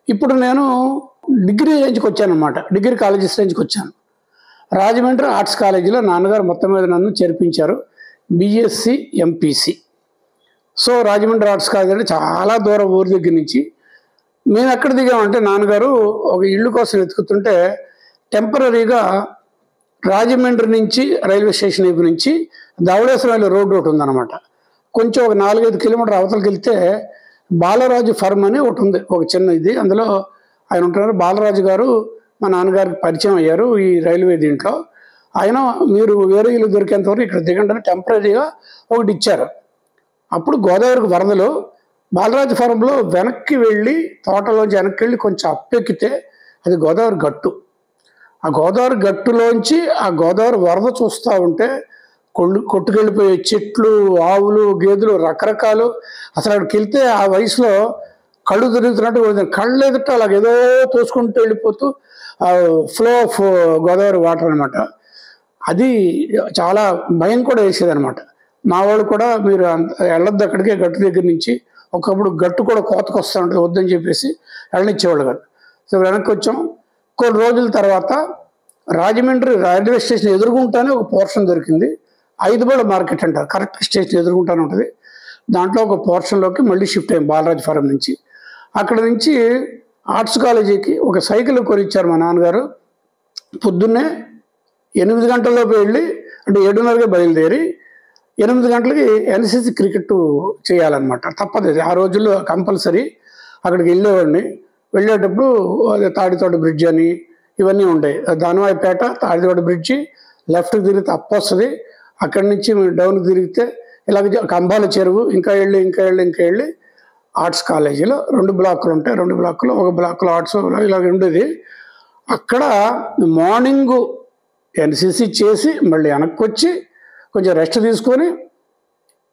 ఇప్పుడు నేను డిగ్రీ రేంజ్కి వచ్చానమాట. డిగ్రీ కాలేజెస్ రేంజ్కి వచ్చాను. రాజమండ్రి ఆర్ట్స్ కాలేజీలో నాన్నగారు మొత్తం మీద నన్ను చేర్పించారు. BSc MPC. So Rajahmundry arts college అంటే చాలా దూరం ఊరి దగ్గర నుంచి. మేము ఎక్కడ దిగామంటే నాన్నగారు ఒక ఇల్లు కోసం వెతుకుతుంటే టెంపరీగా రాజమండ్రి నుంచి రైల్వే స్టేషన్ వైపు నుంచి ధవళేశ్వరం రోడ్డు ఒకటి ఉందన్నమాట. కొంచెం ఒక 4-5 కిలోమీటర్ అవతలకి వెళ్తే బాలరాజు ఫర్మ్ అని ఒకటి ఉంది, ఒక చిన్న ఇది. అందులో ఆయన ఉంటున్నారు. బాలరాజు గారు మా నాన్నగారికి పరిచయం అయ్యారు ఈ రైల్వే దీంట్లో. ఆయన మీరు వేరే ఇల్లు దొరికేంత వరకు ఇక్కడ దిగండి అని టెంపరీగా ఒకటి ఇచ్చారు. అప్పుడు గోదావరికి వరదలు. బాలరాజు ఫారంలో వెనక్కి వెళ్ళి తోటలోంచి వెనక్కి వెళ్ళి కొంచెం అప్పెక్కితే అది గోదావరి గట్టు. ఆ గోదావరి గట్టులోంచి ఆ గోదావరి వరద చూస్తూ ఉంటే కొట్టుకెళ్ళిపోయే చెట్లు, ఆవులు, గేదెలు రకరకాలు. అసలు అక్కడికి వెళ్తే ఆ వయసులో కళ్ళు తిరుగుతున్నట్టు కళ్ళు ఎదుట అలాగేదో తోసుకుంటూ వెళ్ళిపోతూ ఫ్లో ఆఫ్ గోదావరి వాటర్ అనమాట. అది చాలా భయం కూడా వేసేదనమాట. మా వాళ్ళు కూడా మీరు వెళ్ళొద్దు అక్కడికే గట్టు దగ్గర నుంచి. ఒకప్పుడు గట్టు కూడా కోతకు వస్తూ ఉంటుంది, వద్దని చెప్పేసి వెళ్ళనిచ్చేవాళ్ళు కాదు. సో వెనక్కి వచ్చాం. కొన్ని రోజుల తర్వాత రాజమండ్రి రైల్వే స్టేషన్ ఎదురుగుంటానే ఒక పోర్షన్ దొరికింది. 5 మార్కెట్ అంటారు, కరెక్ట్ స్టేషన్ ఎదురుగుంటానే ఉంటుంది. దాంట్లో ఒక పోర్షన్లోకి మళ్ళీ షిఫ్ట్ అయ్యాం బాలరాజు ఫారం నుంచి. అక్కడ నుంచి ఆర్ట్స్ కాలేజీకి ఒక సైకిల్ కొనిచ్చారు మా నాన్నగారు. పొద్దున్నే 8 గంటల్లోపు వెళ్ళి, అంటే 7:30కే బయలుదేరి 8 గంటలకి ఎన్సీసీ క్రికెట్ చేయాలన్నమాట. తప్పదు, ఆ రోజుల్లో కంపల్సరీ. అక్కడికి వెళ్ళేవాడిని. వెళ్ళేటప్పుడు తాడితోట బ్రిడ్జ్ అని ఇవన్నీ ఉంటాయి. దానవాయిపేట, తాడితోట బ్రిడ్జి, లెఫ్ట్కి తిరిగితే అప్ వస్తుంది. అక్కడి నుంచి డౌన్కి తిరిగితే ఇలాగ కంబాల చెరువు, ఇంకా వెళ్ళి ఆర్ట్స్ కాలేజీలో 2 బ్లాకులు ఉంటాయి. 2 బ్లాకులు, ఒక బ్లాక్లో ఆర్ట్స్ ఇలాగ ఉండేది. అక్కడ మార్నింగు ఎన్సీసీ చేసి మళ్ళీ వెనక్కి వచ్చి కొంచెం రెస్ట్ తీసుకొని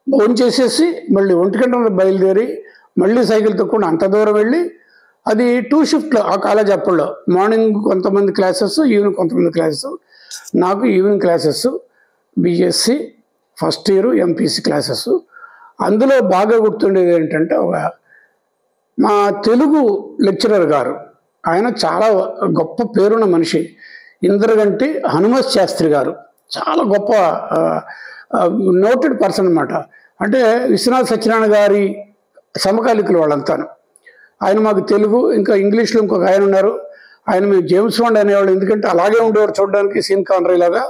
భోజనం చేసేసి మళ్ళీ 1 గంటల బయలుదేరి మళ్ళీ సైకిల్ తొక్కుని అంత దూరం వెళ్ళి, అది 2 షిఫ్ట్లు ఆ కాలేజ్ అప్పుల్లో. మార్నింగ్ కొంతమంది క్లాసెస్, ఈవినింగ్ కొంతమంది క్లాసెస్. నాకు evening classes, BSc first year MPC classes. అందులో బాగా గుర్తుండేది ఏంటంటే, మా తెలుగు లెక్చరర్ గారు, ఆయన చాలా గొప్ప పేరున్న మనిషి, ఇంద్రగంటి హనుమత్ శాస్త్రి గారు. చాలా గొప్ప నోటెడ్ పర్సన్ అనమాట. అంటే విశ్వనాథ సత్యనారాయణ గారి సమకాలికులు వాళ్ళంతాను. ఆయన మాకు తెలుగు, ఇంకా ఇంగ్లీష్లో ఇంకొక ఆయన ఉన్నారు. ఆయన మేము జేమ్స్ బాండ్ అనేవాళ్ళు, ఎందుకంటే అలాగే ఉండేవారు చూడడానికి, సీన్ కానరీ లాగా.